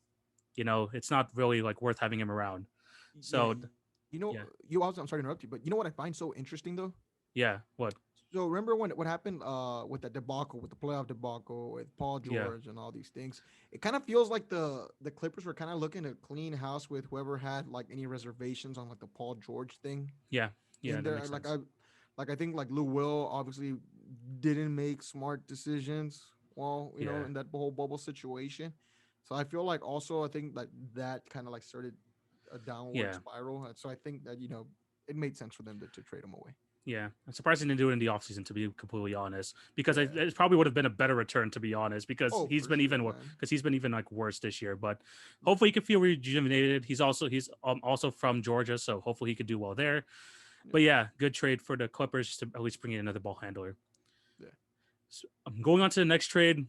it's not really like worth having him around. yeah. So, yeah. I'm sorry to interrupt you, but you know what I find so interesting though? Yeah. What? So remember when what happened with the debacle, with the playoff debacle, with Paul Yeah. George and all these things? It kind of feels like the Clippers were kind of looking to clean house with whoever had like any reservations on like the Paul George thing Yeah. Yeah. in That there. makes sense. I think like Lou Will obviously didn't make smart decisions. Well, Yeah. in that whole bubble situation. So I feel like also I think that kind of like started a downward Yeah. spiral. And so I think that it made sense for them to trade him away. Yeah. I'm surprised he didn't do it in the offseason, to be completely honest, because Yeah. it probably would have been a better return, to be honest, Oh, for sure, man. because he's been even like worse this year. But hopefully he can feel rejuvenated. He's also from Georgia, so hopefully he could do well there. Yeah. But yeah, good trade for the Clippers to at least bring in another ball handler. Yeah. So, going on to the next trade.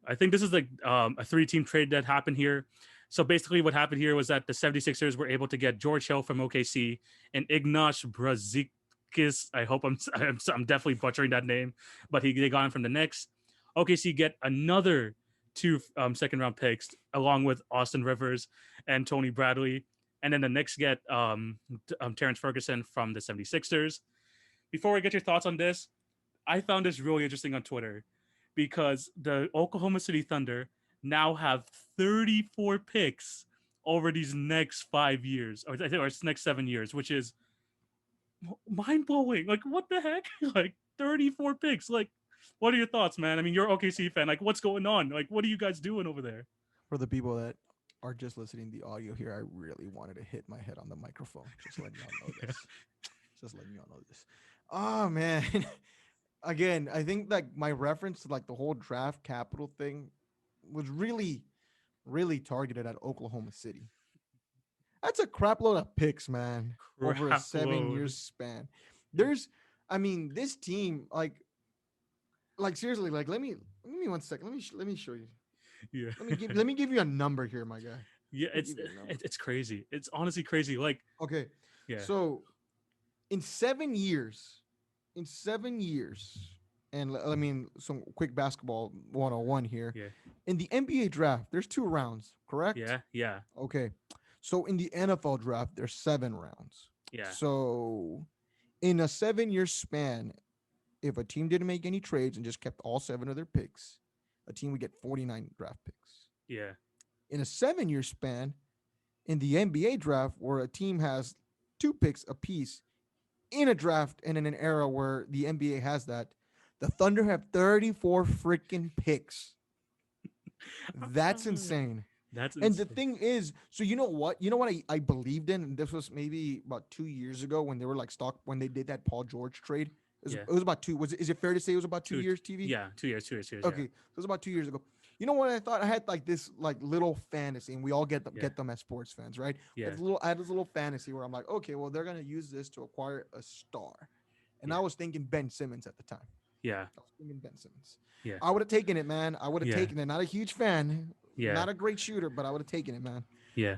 I think this is like a 3-team trade that happened here. So basically, what happened here was that the 76ers were able to get George Hill from OKC and Ignash Brazikis. I hope I'm definitely butchering that name, but they got him from the Knicks. OKC get another two second-round picks along with Austin Rivers and Tony Bradley. And then the Knicks get Terrence Ferguson from the 76ers. Before I get your thoughts on this, I found this really interesting on Twitter because the Oklahoma City Thunder now have 34 picks over these next 5 years, or I think, or next 7 years, which is mind blowing. Like, what the heck? Like, 34 picks. Like, what are your thoughts, man? I mean, you're an OKC fan. Like, what's going on? Like, what are you guys doing over there? For the people that are just listening to the audio here, I really wanted to hit my head on the microphone. Just letting y'all know this. Just letting y'all know this. Oh man. Again, I think like my reference to like the whole draft capital thing was really, really targeted at Oklahoma City. That's a crap load of picks, man, over a Crap 7 year load. span. There's, I mean, this team, like seriously, like let me 1 second. Let me show you. Yeah. Let me give you a number here, my guy. Yeah, Let me give you a number. it's crazy. It's honestly crazy. Like, Okay, yeah, so in 7 years, in 7 years, and I mean some quick basketball 101 here. yeah, In the NBA draft, there's 2 rounds, correct? yeah, yeah, Okay. So in the NFL draft, there's 7 rounds. yeah. So in a 7 year span, if a team didn't make any trades and just kept all 7 of their picks, a team would get 49 draft picks. Yeah. In a 7 year span, in the NBA draft, where a team has 2 picks apiece in a draft and in an era where the NBA has that, the Thunder have 34 freaking picks. That's insane. That's And the insane. thing is, so you know what I believed in, and this was maybe about 2 years ago when they were like when they did that Paul George trade. Yeah. It was about is it fair to say it was about two Two. years, TV? Yeah. 2 years. 2 years. 2 years. Yeah. Okay, so it was about 2 years ago. You know what I thought? I had like this like little fantasy, and we all Yeah. get them as sports fans, right? Yeah. I had this little fantasy where I'm like, okay, well they're gonna use this to acquire a star, and I Yeah. was thinking Ben Simmons at the time. Yeah. I was thinking Ben Simmons. Yeah. I would have taken it, man. I would have Yeah. taken it. Not a huge fan, Yeah. not a great shooter, but I would have taken it, man. Yeah.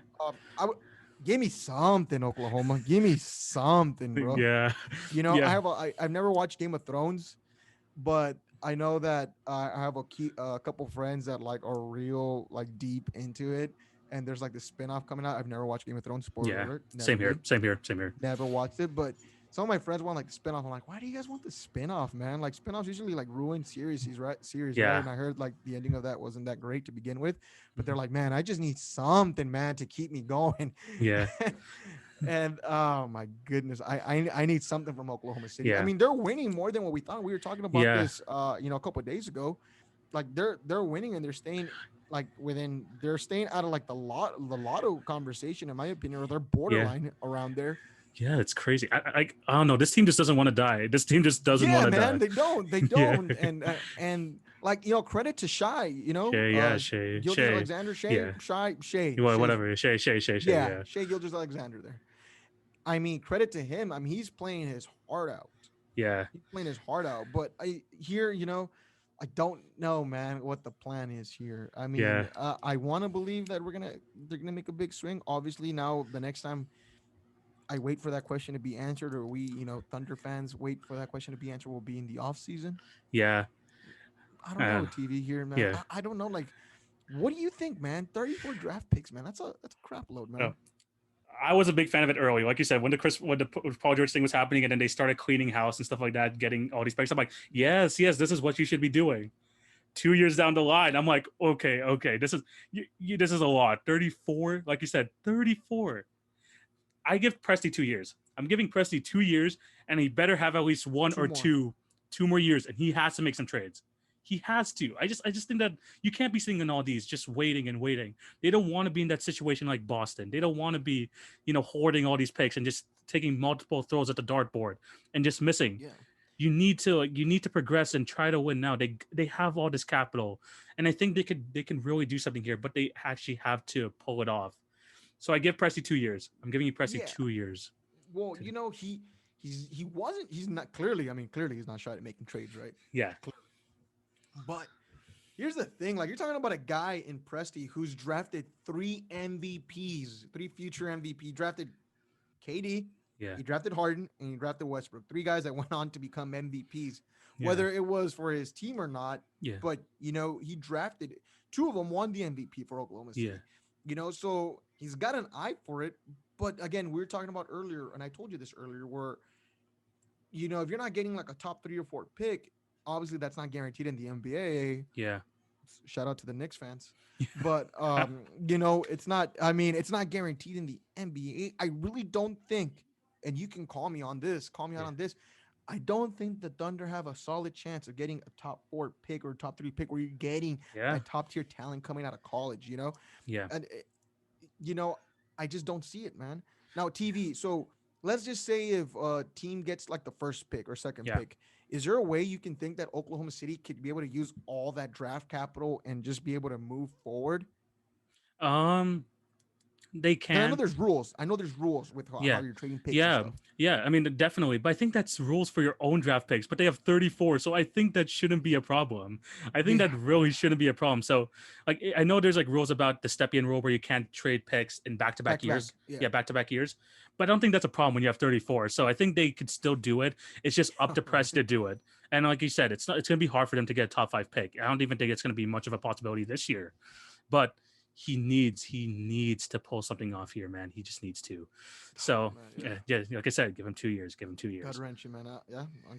I would give me something, Oklahoma. Give me something, bro. Yeah. You know, Yeah. I've never watched Game of Thrones, but I know that I have a couple friends that like are real like deep into it, and there's like this spinoff coming out. I've never watched Game of Thrones. Spoiler Yeah. alert, never Same here. did, Same here. Same here. never watched it. But some of my friends want like the spinoff. I'm like, why do you guys want the spinoff, man? Like spinoffs usually like ruin series, right? Series, right? Yeah. And I heard like the ending of that wasn't that great to begin with, but they're Mhm. like, man, I just need something, man, to keep me going. Yeah. And oh my goodness, I need something from Oklahoma City. I Yeah. mean, they're winning more than what we thought. We were talking about Yeah. this, a couple of days ago. Like they're winning and they're staying like they're staying out of like the lotto conversation, in my opinion, or they're Yeah. borderline around there. Yeah. It's crazy. I don't know. This team just doesn't want to die. This team just doesn't Yeah, want to man, die. they Yeah. don't, and like credit to Shy, Shay. Yeah. Shay. Gilgis Shay. Alexander, Yeah. Shay's Whatever. Shay. Shay. Shay. Shay. yeah, Yeah. Shea Gilgis Alexander there. I mean, credit to him. I mean, he's playing his heart out. Yeah. He's playing his heart out. But I don't know, man, what the plan is here. I Yeah. mean, I want to believe that they're gonna make a big swing. Obviously, now the next time I wait for that question to be answered, or we, Thunder fans wait for that question to be answered, will be in the off season. Yeah. I don't know, Uh, TV here, man. yeah. I don't know. Like, what do you think, man? 34 draft picks, man. That's a crap load, Oh, man. I was a big fan of it early. Like you said, when the Paul George thing was happening, and then they started cleaning house and stuff like that, getting all these picks. I'm like, yes, yes, this is what you should be doing. 2 years down the line, I'm like, okay, this is this is a lot. 34, like you said, 34. I give Presti 2 years. I'm giving Presti 2 years, and he better have at least one Two or more. two more years, and he has to make some trades. He has to. I just think that you can't be sitting in all these just waiting and waiting. They don't want to be in that situation like Boston. They don't want to be, hoarding all these picks and just taking multiple throws at the dartboard and just missing. Yeah. You need to progress and try to win now. They have all this capital, and I think they can really do something here, but they actually have to pull it off. So I give Presti 2 years. I'm giving you Presti Yeah. 2 years. Well, he wasn't he's not clearly. I mean, clearly he's not shy at making trades, right? Yeah. But here's the thing: like you're talking about a guy in Presti who's drafted three MVPs, three future MVP. Drafted KD, Yeah. he drafted Harden, and he drafted Westbrook. Three guys that went on to become MVPs, Yeah. whether it was for his team or not. Yeah. But he drafted two of them won the MVP for Oklahoma City. Yeah. So he's got an eye for it. But again, we were talking about earlier, and I told you this earlier, where if you're not getting like a top 3 or 4 pick, obviously that's not guaranteed in the NBA. Yeah. Shout out to the Knicks fans. But it's not, it's not guaranteed in the NBA. I really don't think, and you can call me on this, on this. I don't think the Thunder have a solid chance of getting a top 4 pick or top 3 pick where you're getting Yeah. a top tier talent coming out of college, Yeah. And I just don't see it, man. Now, TV. So let's just say if a team gets like the first pick or second Yeah. pick, is there a way you can think that Oklahoma City could be able to use all that draft capital and just be able to move forward? They And I know can. there's rules. I know there's rules with how Yeah. you're trading picks and Yeah. stuff. Yeah. I mean, definitely. But I think that's rules for your own draft picks, but they have 34. So I think that shouldn't be a problem. I think that Yeah. really shouldn't be a problem. So, like, I know there's like rules about the Stepien rule where you can't trade picks in back to back years. Yeah. Yeah, back to back years. But I don't think that's a problem when you have 34. So I think they could still do it. It's just up to Press to do it. And like you said, it's going to be hard for them to get a top 5 pick. I don't even think it's going to be much of a possibility this year. But he needs to pull something off here, man. He just needs to. So yeah, like I said, give him 2 years. Give him 2 years. God wrench you, man.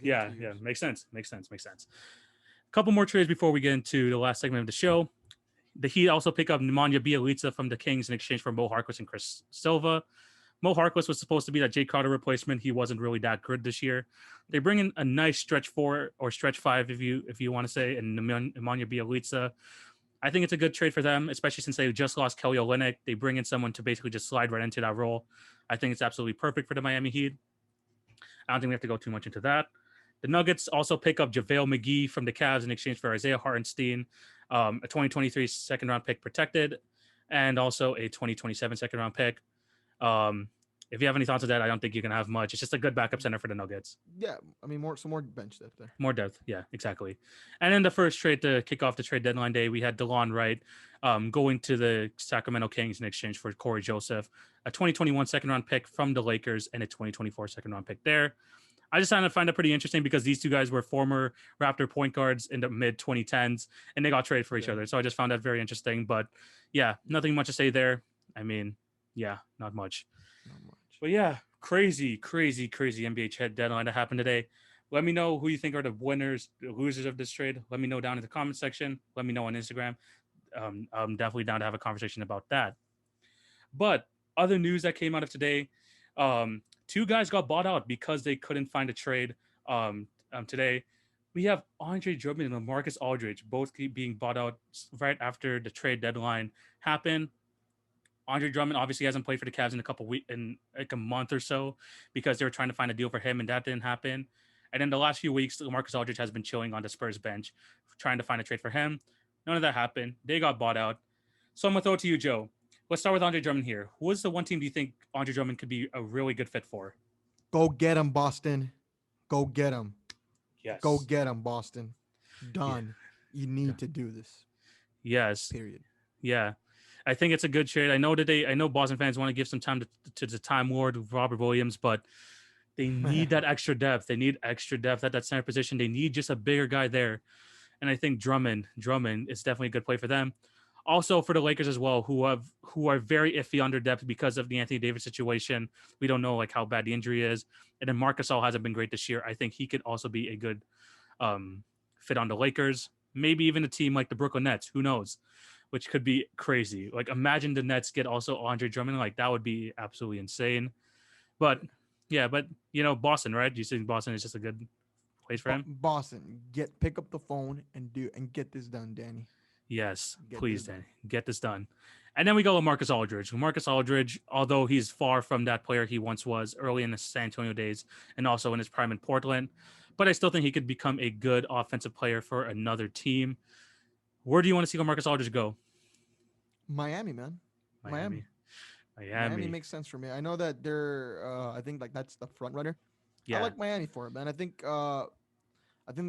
Yeah. Yeah. Makes sense. A couple more trades before we get into the last segment of the show. The Heat also pick up Nemanja Bjelica from the Kings in exchange for Mo Harkless and Chris Silva. Mo Harkless was supposed to be that Jay Crowder replacement. He wasn't really that good this year. They bring in a nice stretch 4 or stretch 5, if you want to say, and Nemanja Bjelica. I think it's a good trade for them, especially since they just lost Kelly Olynyk. They bring in someone to basically just slide right into that role. I think it's absolutely perfect for the Miami Heat. I don't think we have to go too much into that. The Nuggets also pick up JaVale McGee from the Cavs in exchange for Isaiah Hartenstein, a 2023 second round pick protected, and also a 2027 second round pick. Um, if you have any thoughts on that, I don't think you're gonna have much. It's just a good backup center for the Nuggets. Yeah, I mean more some more bench depth there. More depth, yeah, exactly. And then the first trade to kick off the trade deadline day, we had DeLon Wright going to the Sacramento Kings in exchange for Corey Joseph, a 2021 second round pick from the Lakers, and a 2024 second round pick there. I just find it pretty interesting because these two guys were former Raptor point guards in the mid 2010s, and they got traded for each other. So I just found that very interesting. But yeah, nothing much to say there. I mean, yeah, not much. Not much. But yeah, crazy NBA trade deadline that happened today. Let me know who you think are the winners, the losers of this trade. Let me know down in the comment section. Let me know on Instagram. I'm definitely down to have a conversation about that. But other news that came out of today, two guys got bought out because they couldn't find a trade. Today, we have Andre Drummond and Marcus Aldridge both being bought out right after the trade deadline happened. Andre Drummond obviously hasn't played for the Cavs in a couple weeks, in like a month or so, because they were trying to find a deal for him, and that didn't happen. And in the last few weeks, Marcus Aldridge has been chilling on the Spurs bench, trying to find a trade for him. None of that happened. They got bought out. So I'm gonna throw it to you, Joe. Let's start with Andre Drummond here. Who is the one team do you think Andre Drummond could be a really good fit for? Go get him, Boston. Go get him. Yes. Go get him, Boston. Done. You need to do this. Yes. Period. Yeah. I think it's a good trade. I know Boston fans want to give some time to the Time Lord Robert Williams, but they need that extra depth. They need extra depth at that center position. They need just a bigger guy there. And I think Drummond is definitely a good play for them. Also for the Lakers as well, who are very iffy under depth because of the Anthony Davis situation. We don't know like how bad the injury is. And then Marc Gasol hasn't been great this year. I think he could also be a good fit on the Lakers. Maybe even a team like the Brooklyn Nets. Who knows? Which could be crazy. Like imagine the Nets get also Andre Drummond. Like that would be absolutely insane. But yeah, but Boston, right? Do you think Boston is just a good place for him? Boston, pick up the phone and get this done, Danny. Yes, please, Danny, get this done. And then we go with Marcus Aldridge. Marcus Aldridge, although he's far from that player he once was early in the San Antonio days and also in his prime in Portland, but I still think he could become a good offensive player for another team. Where do you want to see Marcus Aldridge go? Miami, man. Miami makes sense for me. I know that they're I think like that's the front runner. Yeah. I like Miami for it, man. I think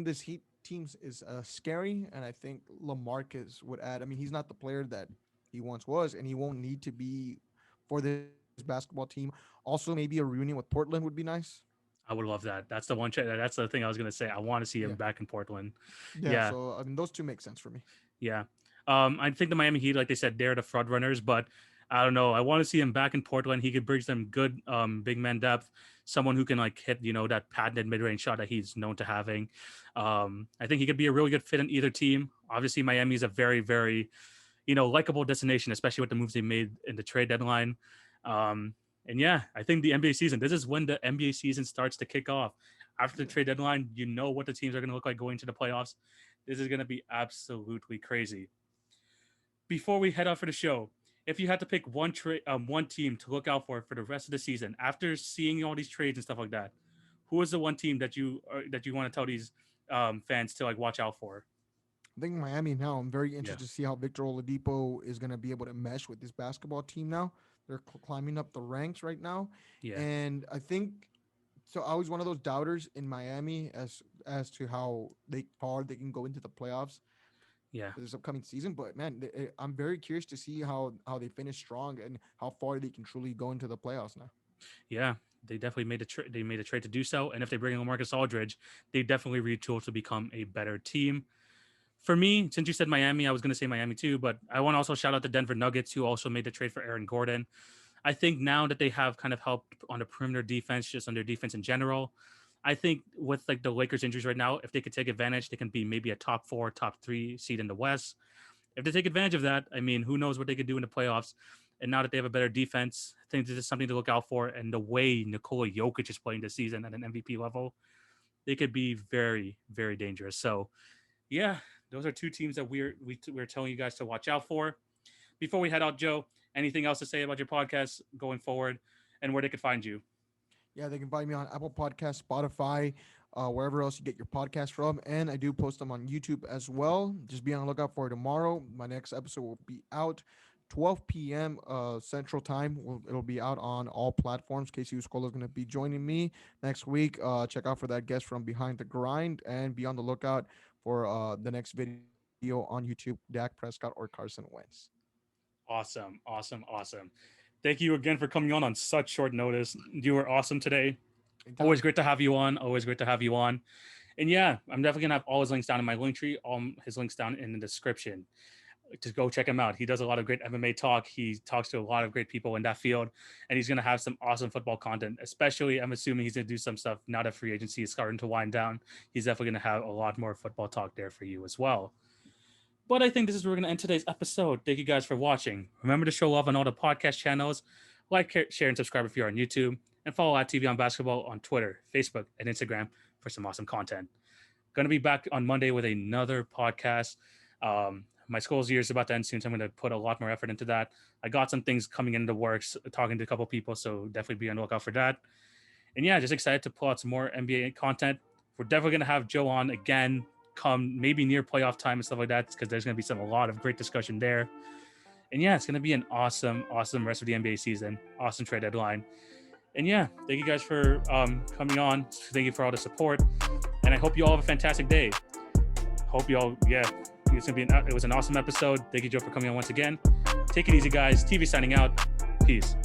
this Heat team is scary, and I think LaMarcus would add. I mean, he's not the player that he once was, and he won't need to be for this basketball team. Also, maybe a reunion with Portland would be nice. I would love that. That's the one. That's the thing I was gonna say. I want to see him back in Portland. Yeah. So I mean, those two make sense for me. Yeah. I think the Miami Heat, like they said, they're the front runners, but I don't know. I want to see him back in Portland. He could bring them good big man depth, someone who can like hit, that patented mid-range shot that he's known to having. I think he could be a really good fit in either team. Obviously, Miami is a very, very, likable destination, especially with the moves they made in the trade deadline. And yeah, I think the NBA season, this is when the NBA season starts to kick off. After the trade deadline, you know what the teams are going to look like going to the playoffs. This is going to be absolutely crazy. Before we head out for the show, if you had to pick one team to look out for the rest of the season, after seeing all these trades and stuff like that, who is the one team that you want to tell these fans to like watch out for? I think Miami now. I'm very interested to see how Victor Oladipo is going to be able to mesh with this basketball team now. They're climbing up the ranks right now. Yeah. And I think so. I was one of those doubters in Miami as to how far they can go into the playoffs. Yeah, for this upcoming season. But man, I'm very curious to see how they finish strong and how far they can truly go into the playoffs now. Yeah, they definitely made a trade to do so. And if they bring in LaMarcus Aldridge, they definitely retool to become a better team. For me, since you said Miami, I was going to say Miami too, but I want to also shout out the Denver Nuggets, who also made the trade for Aaron Gordon. I think now that they have kind of helped on the perimeter defense, just on their defense in general, I think with like the Lakers injuries right now, if they could take advantage, they can be maybe a top 4, top 3 seed in the West. If they take advantage of that, I mean, who knows what they could do in the playoffs. And now that they have a better defense, I think this is something to look out for. And the way Nikola Jokic is playing this season at an MVP level, they could be very, very dangerous. So, yeah, those are two teams that we're telling you guys to watch out for. Before we head out, Joe, anything else to say about your podcast going forward and where they could find you? Yeah, they can find me on Apple Podcasts, Spotify, wherever else you get your podcast from. And I do post them on YouTube as well. Just be on the lookout for tomorrow. My next episode will be out 12 p.m. Central Time. It'll be out on all platforms. Casey Uscola is going to be joining me next week. Check out for that guest from Behind the Grind and be on the lookout for the next video on YouTube, Dak Prescott or Carson Wentz. Awesome, awesome, awesome. Thank you again for coming on such short notice. You were awesome today. Anytime. Always great to have you on. Always great to have you on. And yeah, I'm definitely gonna have all his links down in my link tree. All his links down in the description. Just go check him out. He does a lot of great MMA talk. He talks to a lot of great people in that field, and he's gonna have some awesome football content. Especially, I'm assuming he's gonna do some stuff now that free agency is starting to wind down. He's definitely gonna have a lot more football talk there for you as well. But I think this is where we're going to end today's episode. Thank you guys for watching. Remember to show love on all the podcast channels. Like, share, and subscribe if you're on YouTube. And follow at TVonBasketball on Twitter, Facebook, and Instagram for some awesome content. Going to be back on Monday with another podcast. My school's year is about to end soon, so I'm going to put a lot more effort into that. I got some things coming into the works, talking to a couple people, so definitely be on the lookout for that. And yeah, just excited to pull out some more NBA content. We're definitely going to have Joe on again come maybe near playoff time and stuff like that, because there's going to be a lot of great discussion there. And yeah, it's going to be an awesome rest of the NBA season. Awesome trade deadline. And yeah, thank you guys for coming on. Thank you for all the support. And I hope you all have a fantastic day. Hope you all, it was an awesome episode. Thank you, Joe, for coming on once again. Take it easy, guys. TV signing out. Peace.